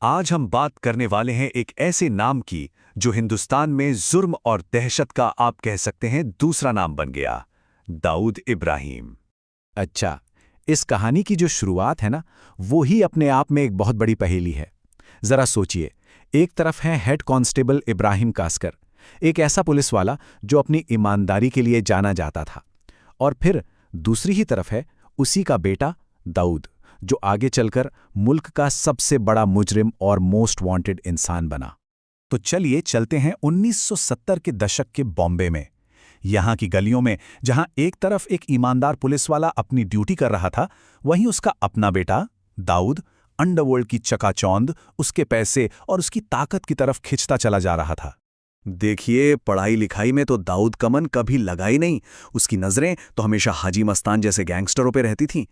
आज हम बात करने वाले हैं एक ऐसे नाम की जो हिंदुस्तान में जुर्म और दहशत का आप कह सकते हैं दूसरा नाम बन गया। दाऊद इब्राहिम। अच्छा, इस कहानी की जो शुरुआत है ना, वो ही अपने आप में एक बहुत बड़ी पहेली है। जरा सोचिए, एक तरफ है हेड कांस्टेबल इब्राहिम कास्कर, एक ऐसा पुलिस वाला जो अपनी ईमानदारी के लिए जाना जाता था, और फिर दूसरी ही तरफ है उसी का बेटा दाऊद, जो आगे चलकर मुल्क का सबसे बड़ा मुजरिम और मोस्ट वांटेड इंसान बना। तो चलिए चलते हैं 1970 के दशक के बॉम्बे में। यहां की गलियों में जहां एक तरफ एक ईमानदार पुलिस वाला अपनी ड्यूटी कर रहा था, वहीं उसका अपना बेटा दाऊद अंडरवर्ल्ड की चकाचौंध, उसके पैसे और उसकी ताकत की तरफ खिंचता चला जा रहा था। देखिए, पढ़ाई लिखाई में तो दाऊद का मन कभी लगा ही नहीं। उसकी नजरें तो हमेशा हाजी मस्तान जैसे गैंगस्टरों पे रहती थीं।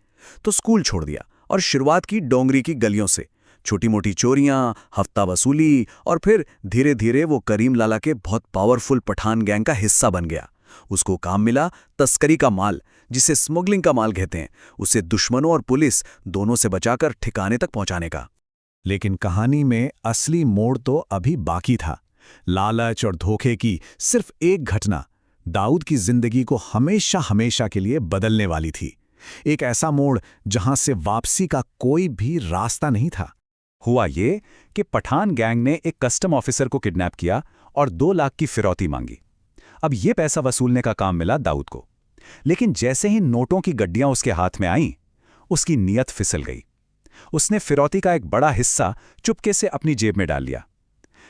तो स्कूल छोड़ दिया और शुरुआत की डोंगरी की गलियों से। छोटी मोटी चोरियां, हफ्ता वसूली, और फिर धीरे धीरे वो करीम लाला के बहुत पावरफुल पठान गैंग का हिस्सा बन गया। उसको काम मिला तस्करी का माल, जिसे स्मगलिंग का माल कहते हैं, उसे दुश्मनों और पुलिस दोनों से बचाकर ठिकाने तक पहुंचाने का। लेकिन कहानी में असली मोड़ तो अभी बाकी था। लालच और धोखे की सिर्फ एक घटना दाऊद की जिंदगी को हमेशा हमेशा के लिए बदलने वाली थी। एक ऐसा मोड़ जहां से वापसी का कोई भी रास्ता नहीं था। हुआ ये कि पठान गैंग ने एक कस्टम ऑफिसर को किडनैप किया और 2 लाख की फिरौती मांगी। अब ये पैसा वसूलने का काम मिला दाऊद को। लेकिन जैसे ही नोटों की गड्डियां उसके हाथ में आईं, उसकी नीयत फिसल गई। उसने फिरौती का एक बड़ा हिस्सा चुपके से अपनी जेब में डाल लिया।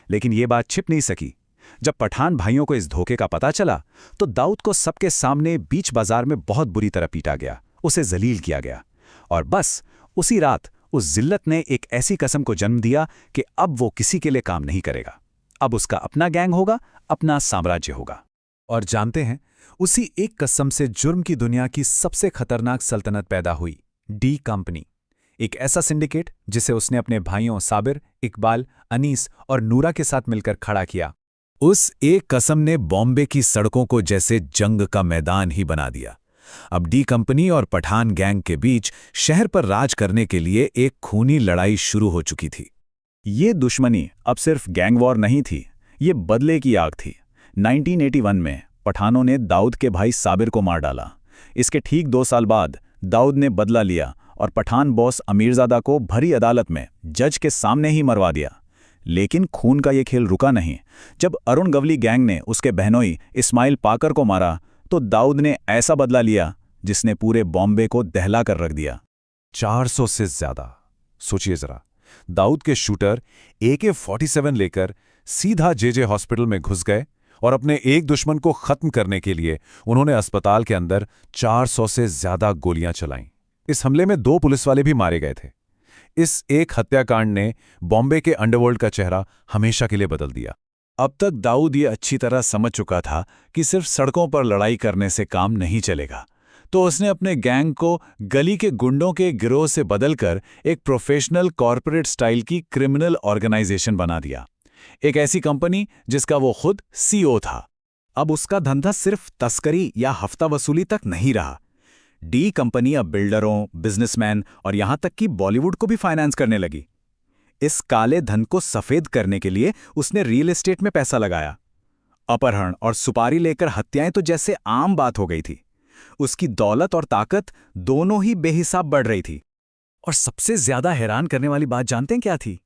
लेकिन ये बात छिप नहीं सकी। जब पठान भाइयों को इस धोखे का पता चला, तो दाऊद को सबके सामने बीच बाजार में बहुत बुरी तरह पीटा गया, उसे जलील किया गया। और बस उसी रात उस जिल्लत ने एक ऐसी कसम को जन्म दिया कि अब वो किसी के लिए काम नहीं करेगा। अब उसका अपना गैंग होगा, अपना साम्राज्य होगा। और जानते हैं, उसी एक कसम से जुर्म की दुनिया की सबसे खतरनाक सल्तनत पैदा हुई, डी कंपनी। एक ऐसा सिंडिकेट जिसे उसने अपने भाइयों साबिर, इकबाल, अनीस और नूरा के साथ मिलकर खड़ा किया। उस एक कसम ने बॉम्बे की सड़कों को जैसे जंग का मैदान ही बना दिया। अब डी कंपनी और पठान गैंग के बीच शहर पर राज करने के लिए एक खूनी लड़ाई शुरू हो चुकी थी। ये दुश्मनी अब सिर्फ गैंग वॉर नहीं थी, ये बदले की आग थी। 1981 में पठानों ने दाऊद के भाई साबिर को मार डाला। इसके ठीक 2 साल बाद दाऊद ने बदला लिया और पठान बॉस अमीरजादा को भरी अदालत में जज के सामने ही मरवा दिया। लेकिन खून का ये खेल रुका नहीं। जब अरुण गवली गैंग ने उसके बहनोई इस्माइल पाकर को मारा, तो दाऊद ने ऐसा बदला लिया जिसने पूरे बॉम्बे को दहला कर रख दिया। 400 से ज्यादा। सोचिए जरा, दाऊद के शूटर AK-47 लेकर सीधा JJ हॉस्पिटल में घुस गए और अपने एक दुश्मन को खत्म करने के लिए उन्होंने अस्पताल के अंदर 400 से ज्यादा गोलियां चलाईं। इस हमले में 2 पुलिस वाले भी मारे गए थे। इस एक हत्याकांड ने बॉम्बे के अंडरवर्ल्ड का चेहरा हमेशा के लिए बदल दिया। अब तक दाऊद ये अच्छी तरह समझ चुका था कि सिर्फ सड़कों पर लड़ाई करने से काम नहीं चलेगा। तो उसने अपने गैंग को गली के गुंडों के गिरोह से बदलकर एक प्रोफेशनल कॉर्पोरेट स्टाइल की क्रिमिनल ऑर्गेनाइजेशन बना दिया। एक ऐसी कंपनी जिसका वो खुद CEO था। अब उसका धंधा सिर्फ तस्करी या हफ्ता वसूली तक नहीं रहा। डी कंपनी अब बिल्डरों, बिजनेसमैन और यहां तक कि बॉलीवुड को भी फाइनेंस करने लगी। इस काले धन को सफेद करने के लिए उसने रियल एस्टेट में पैसा लगाया। अपहरण और सुपारी लेकर हत्याएं तो जैसे आम बात हो गई थी। उसकी दौलत और ताकत दोनों ही बेहिसाब बढ़ रही थी। और सबसे ज्यादा हैरान करने वाली बात जानते हैं क्या थी?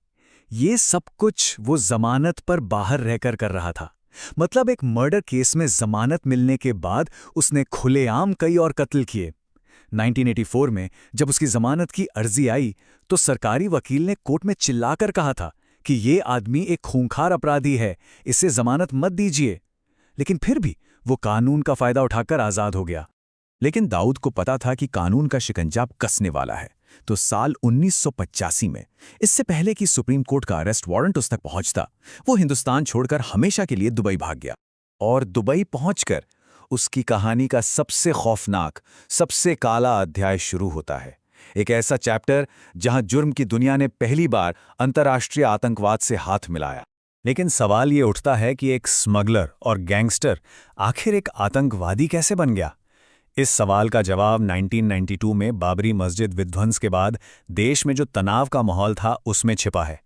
ये सब कुछ वो जमानत पर बाहर रहकर कर रहा था। मतलब एक मर्डर केस में जमानत मिलने के बाद उसने खुलेआम कई और कत्ल किए। 1984 में जब उसकी जमानत की अर्जी आई, तो सरकारी वकील ने कोर्ट में चिल्लाकर कहा था कि ये आदमी एक खूंखार अपराधी है, इसे जमानत मत दीजिए। लेकिन फिर भी वो कानून का फायदा उठाकर आजाद हो गया। लेकिन दाऊद को पता था कि कानून का शिकंजा अब कसने वाला है। तो साल 1985 में, इससे पहले कि सुप्रीम कोर्ट का अरेस्ट वारंट उस तक पहुंचता, वो हिंदुस्तान छोड़कर हमेशा के लिए दुबई भाग गया। और दुबई पहुंचकर उसकी कहानी का सबसे खौफनाक, सबसे काला अध्याय शुरू होता है। एक ऐसा चैप्टर जहां जुर्म की दुनिया ने पहली बार अंतर्राष्ट्रीय आतंकवाद से हाथ मिलाया। लेकिन सवाल ये उठता है कि एक स्मगलर और गैंगस्टर आखिर एक आतंकवादी कैसे बन गया? इस सवाल का जवाब 1992 में बाबरी मस्जिद विध्वंस के बाद देश में जो तनाव का माहौल था, उसमें छिपा है।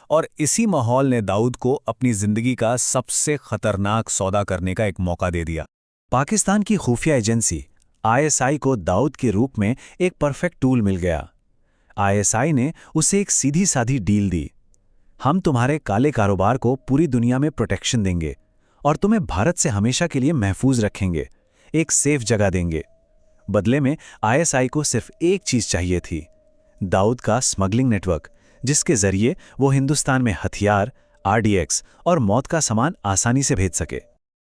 और इसी माहौल ने दाऊद को अपनी जिंदगी का सबसे खतरनाक सौदा करने का एक मौका दे दिया। पाकिस्तान की खुफिया एजेंसी आईएसआई को दाऊद के रूप में एक परफेक्ट टूल मिल गया। आईएसआई ने उसे एक सीधी साधी डील दी। हम तुम्हारे काले कारोबार को पूरी दुनिया में प्रोटेक्शन देंगे और तुम्हें भारत से हमेशा के लिए महफूज रखेंगे, एक सेफ जगह देंगे। बदले में आईएसआई को सिर्फ एक चीज चाहिए थी, दाऊद का स्मगलिंग नेटवर्क, जिसके जरिए वो हिंदुस्तान में हथियार, आरडीएक्स और मौत का सामान आसानी से भेज सके।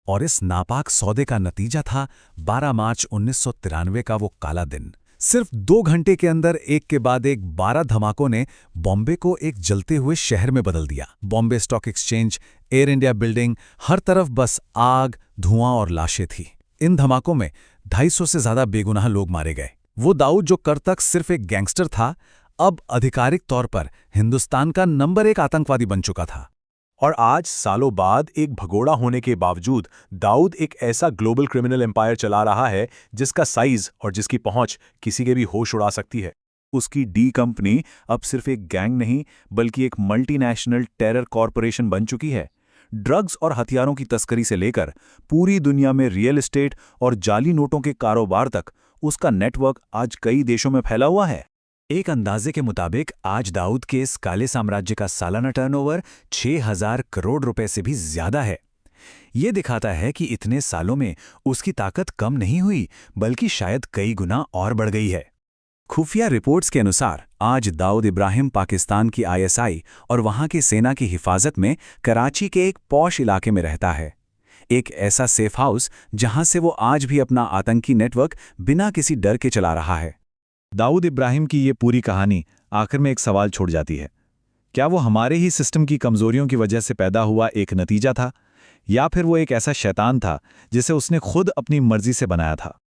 और इस नापाक सौदे का नतीजा था 12 मार्च 1993 का वो काला दिन। सिर्फ 2 घंटे के अंदर एक के बाद एक 12 धमाकों ने बॉम्बे को एक जलते हुए शहर में बदल दिया। Bombay stock exchange, Air India building, हर तरफ बस आग, धुआं और लाशें थी। इन धमाकों में 250 से ज्यादा बेगुनाह लोग मारे गए। वो दाऊद जो कर तक सिर्फ एक गैंगस्टर था, अब आधिकारिक तौर पर हिंदुस्तान का नंबर 1 आतंकवादी बन चुका था। और आज सालों बाद एक भगोड़ा होने के बावजूद दाऊद एक ऐसा ग्लोबल क्रिमिनल एम्पायर चला रहा है जिसका साइज और जिसकी पहुंच किसी के भी होश उड़ा सकती है। उसकी डी कंपनी अब सिर्फ एक गैंग नहीं बल्कि एक मल्टीनेशनल टेरर कॉरपोरेशन बन चुकी है। ड्रग्स और हथियारों की तस्करी से लेकर पूरी दुनिया में रियल एस्टेट और जाली नोटों के कारोबार तक उसका नेटवर्क आज कई देशों में फैला हुआ है। एक अंदाजे के मुताबिक आज दाऊद के इस काले साम्राज्य का सालाना टर्नओवर 6,000 करोड़ रुपए से भी ज्यादा है। ये दिखाता है कि इतने सालों में उसकी ताकत कम नहीं हुई बल्कि शायद कई गुना और बढ़ गई है। खुफिया रिपोर्ट्स के अनुसार आज दाऊद इब्राहिम पाकिस्तान की आईएसआई और वहां की सेना की हिफाजत में कराची के एक पॉश इलाके में रहता है। एक ऐसा सेफ हाउस जहां से वो आज भी अपना आतंकी नेटवर्क बिना किसी डर के चला रहा है। दाऊद इब्राहिम की ये पूरी कहानी आखिर में एक सवाल छोड़ जाती है। क्या वो हमारे ही सिस्टम की कमजोरियों की वजह से पैदा हुआ एक नतीजा था, या फिर वो एक ऐसा शैतान था जिसे उसने खुद अपनी मर्जी से बनाया था?